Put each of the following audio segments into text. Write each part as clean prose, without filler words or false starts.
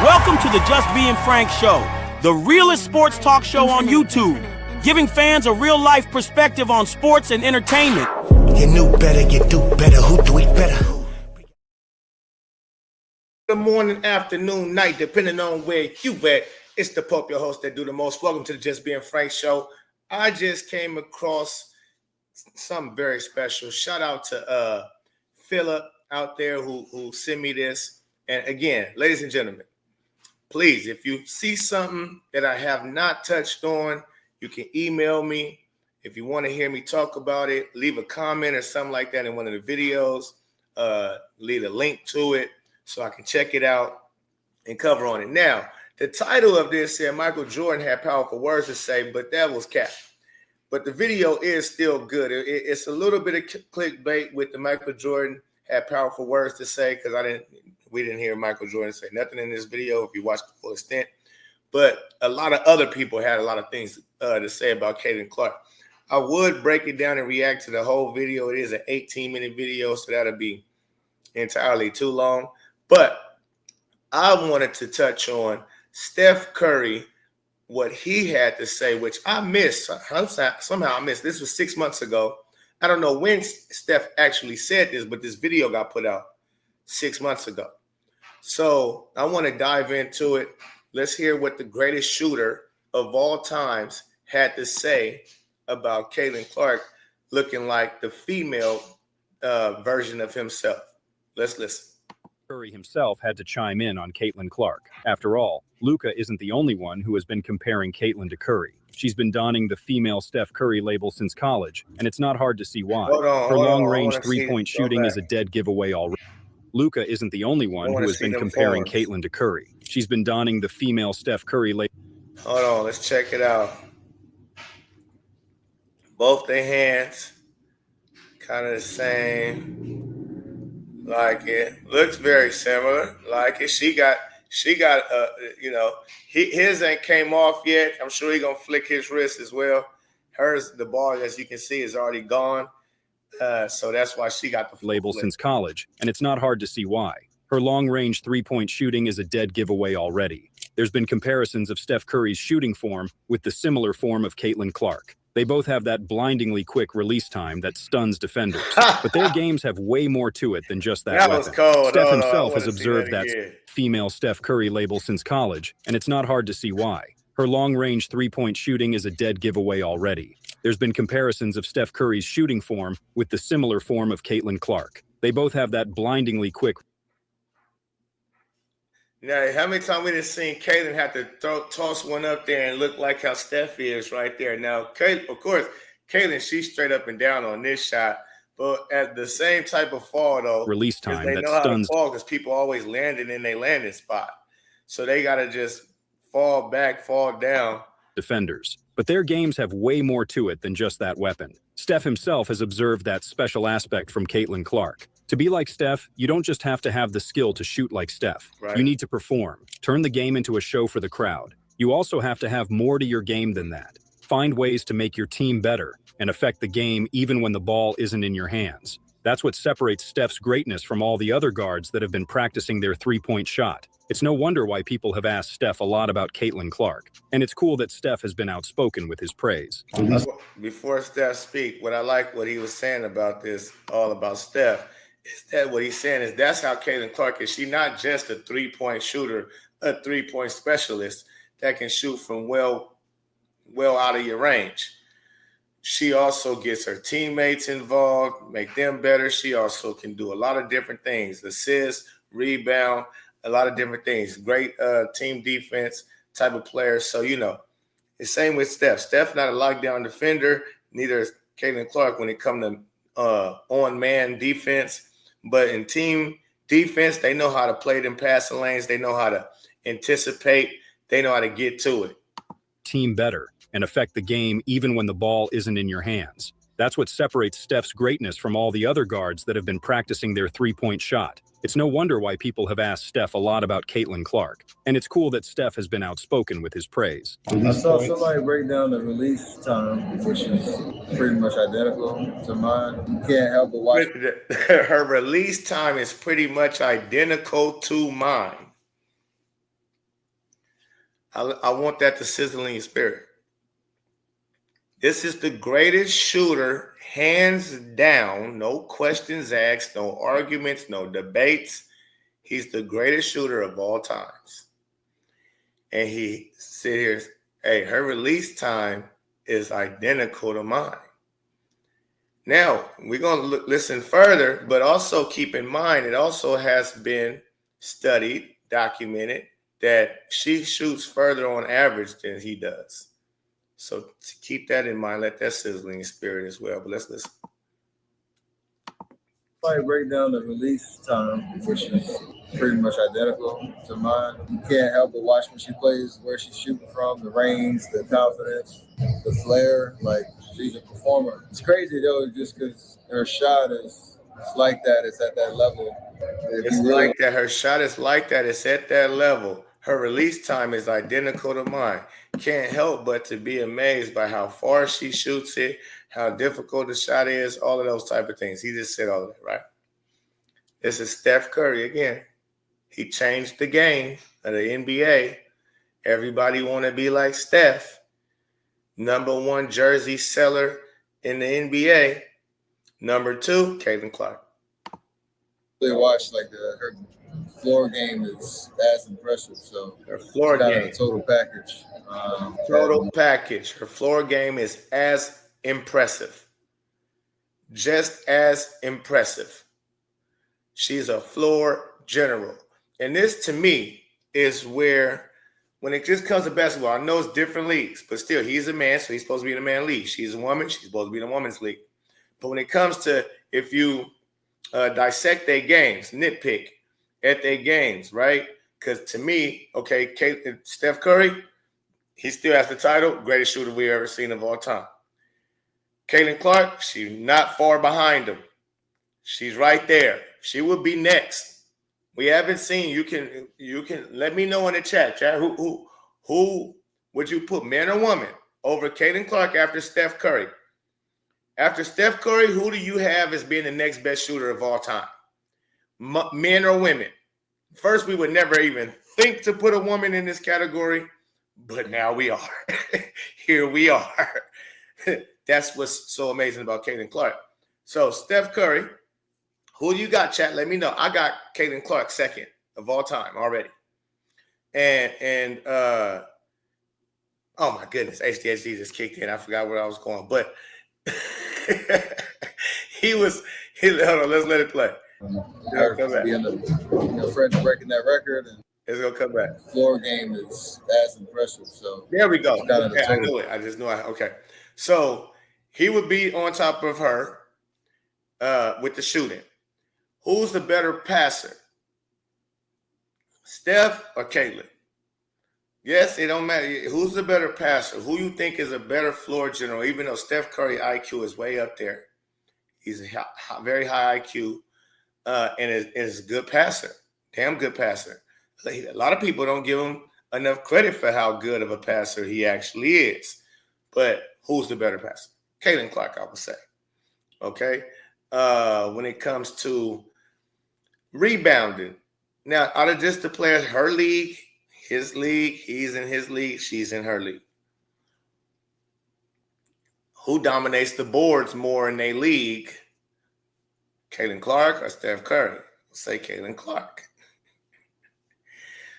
Welcome to the Just Being Frank Show, the realest sports talk show on YouTube, giving fans a real-life perspective on sports and entertainment. You knew better, you do better. Who do it better? Good morning, afternoon, night, depending on where you at. It's the Pope, your host that do the most. Welcome to the Just Being Frank Show. I just came across something very special. Shout out to Philip out there who sent me this. And again, ladies and gentlemen, please, if you see something that I have not touched on, you can email me. If you want to hear me talk about it, leave a comment or something like that in one of the videos. Leave a link to it so I can check it out and cover on it. Now, the title of this said Michael Jordan had powerful words to say, but that was cap. But the video is still good. It's a little bit of clickbait with the Michael Jordan had powerful words to say because we didn't hear Michael Jordan say nothing in this video if you watch the full extent. But a lot of other people had a lot of things to say about Caitlin Clark. I would break it down and react to the whole video. It is an 18-minute video, so that'll be entirely too long. But I wanted to touch on Steph Curry, what he had to say, which I missed. Somehow I missed. This was 6 months ago. I don't know when Steph actually said this, but this video got put out 6 months ago. So I want to dive into it. Let's hear what the greatest shooter of all times had to say about Caitlin Clark looking like the female version of himself. Let's listen. Curry himself had to chime in on Caitlin Clark. After all, Luka isn't the only one who has been comparing Caitlin to Curry. She's been donning the female Steph Curry label since college, and it's not hard to see why. Her long-range three-point shooting is a dead giveaway already. Luka isn't the only one who has been comparing Caitlin to Curry. She's been donning the female Steph Curry label. Hold on, let's check it out. Both their hands, kind of the same. Like it. Looks very similar. Like it. She got his ain't came off yet. I'm sure he's gonna flick his wrist as well. Hers, the ball, as you can see, is already gone. So that's why she got the label since college, and it's not hard to see why. Her long-range three-point shooting is a dead giveaway already. There's been comparisons of Steph Curry's shooting form with the similar form of Caitlin Clark. They both have that blindingly quick release time that stuns defenders, but their games have way more to it than just that weapon. Steph himself has observed that female Steph Curry label since college, and it's not hard to see why. Her long-range three-point shooting is a dead giveaway already. There's been comparisons of Steph Curry's shooting form with the similar form of Caitlin Clark. They both have that blindingly quick. Now, how many times we done seen Caitlin have to toss one up there and look like how Steph is right there? Now, of course, Caitlin, she's straight up and down on this shot, but at the same type of fall, though, release time they that know stuns how to fall because people always landing in their landing spot. So they got to just fall back, fall down. Defenders. But their games have way more to it than just that weapon. Steph himself has observed that special aspect from Caitlin Clark. To be like Steph, you don't just have to have the skill to shoot like Steph. Right. You need to perform, turn the game into a show for the crowd. You also have to have more to your game than that. Find ways to make your team better and affect the game even when the ball isn't in your hands. That's what separates Steph's greatness from all the other guards that have been practicing their three-point shot. It's no wonder why people have asked Steph a lot about Caitlin Clark. And it's cool that Steph has been outspoken with his praise. Before Steph speak, what he was saying about this, all about Steph, is that what he's saying is that's how Caitlin Clark is. She's not just a three-point shooter, a three-point specialist that can shoot from well out of your range. She also gets her teammates involved, make them better. She also can do a lot of different things, assist, rebound, a lot of different things. Great team defense type of player. So, the same with Steph. Steph not a lockdown defender. Neither is Caitlin Clark when it comes to on-man defense. But in team defense, they know how to play them passing lanes. They know how to anticipate. They know how to get to it. Team better and affect the game even when the ball isn't in your hands. That's what separates Steph's greatness from all the other guards that have been practicing their three-point shot. It's no wonder why people have asked Steph a lot about Caitlin Clark. And it's cool that Steph has been outspoken with his praise. I saw somebody break down the release time, which is pretty much identical to mine. You can't help but watch. Her release time is pretty much identical to mine. I want that to sizzle in your spirit. This is the greatest shooter, hands down, no questions asked, no arguments, no debates. He's the greatest shooter of all times. And he said here, hey, her release time is identical to mine. Now, we're going to listen further, but also keep in mind, it also has been studied, documented, that she shoots further on average than he does. So to keep that in mind, let that sizzle in your spirit as well. But let's listen. I break down the release time, which is pretty much identical to mine. You can't help but watch when she plays, where she's shooting from, the range, the confidence, the flair. Like, she's a performer. It's crazy though, just because her shot is like that. It's at that level. It's like that. Her shot is like that. It's at that level. Her release time is identical to mine. Can't help but to be amazed by how far she shoots it, how difficult the shot is, all of those type of things. He just said all of that, right? This is Steph Curry again. He changed the game of the NBA. Everybody want to be like Steph. #1 jersey seller in the NBA. #2, Caitlin Clark. They watch like her floor game is as impressive. So her floor game, a total package. Package. Her floor game is as impressive, just as impressive. She's a floor general, and this to me is where, when it just comes to basketball, I know it's different leagues, but still, he's a man, so he's supposed to be in a man league. She's a woman, she's supposed to be in a woman's league. But when it comes to, if you dissect their games, nitpick at their games, right? Because to me, okay, Steph Curry, he still has the title, greatest shooter we've ever seen of all time. Caitlin Clark, she's not far behind him. She's right there. She would be next. We haven't seen. You can let me know in the chat. Who would you put, man or woman, over Caitlin Clark after Steph Curry? After Steph Curry, who do you have as being the next best shooter of all time? Men or women? First, we would never even think to put a woman in this category, but now we are. Here we are. That's what's so amazing about Caitlin Clark. So Steph Curry, who do you got, chat? Let me know. I got Caitlin Clark second of all time already. And oh my goodness, HDHD just kicked in. I forgot where I was going, but hold on, let's let it play. Fred's breaking that record, and it's gonna come back. Floor game is as impressive. So there we go. Okay, I knew it. I just knew okay. So he would be on top of her with the shooting. Who's the better passer? Steph or Caitlin? Yes, it don't matter. Who's the better passer? Who you think is a better floor general? Even though Steph Curry IQ is way up there, he's a very high IQ and is a good passer, damn good passer. A lot of people don't give him enough credit for how good of a passer he actually is. But who's the better passer? Caitlin Clark, I would say. Okay. When it comes to rebounding, now out of just the players, her league, his league, he's in his league, she's in her league. Who dominates the boards more in their league? Caitlin Clark or Steph Curry? I'll say Caitlin Clark.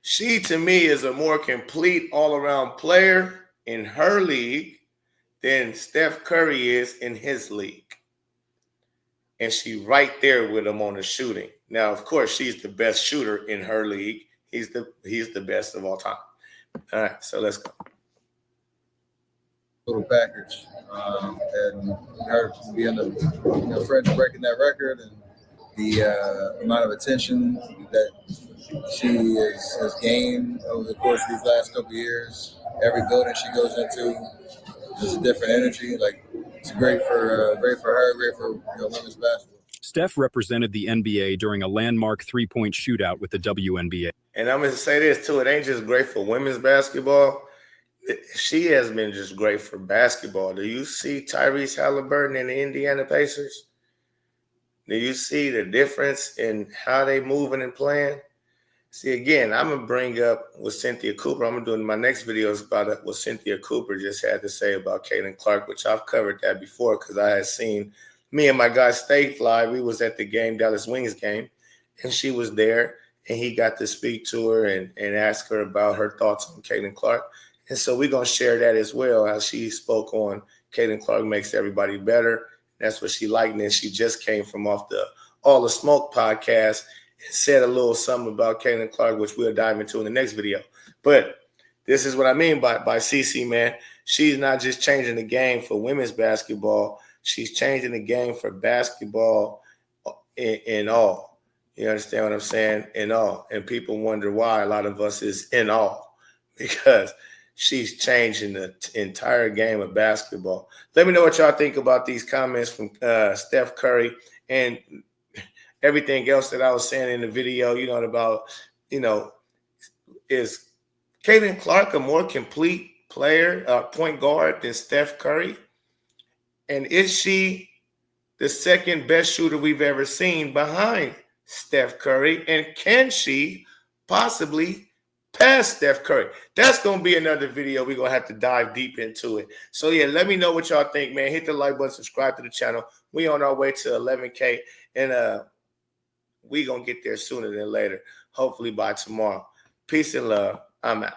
She, to me, is a more complete all-around player in her league than Steph Curry is in his league. And she right there with him on the shooting. Now, of course, she's the best shooter in her league. He's the best of all time. All right, so let's go. Total package, and her being Fred's breaking that record, and the amount of attention that she has gained over the course of these last couple of years. Every building she goes into, there's a different energy. Like, it's great for her, great for women's basketball. Steph represented the NBA during a landmark three-point shootout with the WNBA. And I'm going to say this, too. It ain't just great for women's basketball. She has been just great for basketball. Do you see Tyrese Halliburton and the Indiana Pacers? Do you see the difference in how they moving and playing? See, again, I'm going to bring up what Cynthia Cooper, I'm going to do in my next videos about it, what Cynthia Cooper just had to say about Caitlin Clark, which I've covered that before because I had seen me and my guy Steph Fly. We was at the game, Dallas Wings game, and she was there, and he got to speak to her and ask her about her thoughts on Caitlin Clark. And so we're going to share that as well, how she spoke on Caitlin Clark makes everybody better. That's what she liked. And then she just came from off the All the Smoke podcast and said a little something about Caitlin Clark, which we'll dive into in the next video. But this is what I mean by CC, man. She's not just changing the game for women's basketball. She's changing the game for basketball in all. You understand what I'm saying? In all. And people wonder why a lot of us is in all, because she's changing the entire game of basketball. Let me know what y'all think about these comments from Steph Curry and everything else that I was saying in the video, about, is Caitlin Clark a more complete player, point guard than Steph Curry? And is she the second best shooter we've ever seen behind Steph Curry? And can she possibly pass Steph Curry? That's going to be another video. We're going to have to dive deep into it. So, yeah, let me know what y'all think, man. Hit the like button, subscribe to the channel. We on our way to 11K, and we going to get there sooner than later, hopefully by tomorrow. Peace and love. I'm out.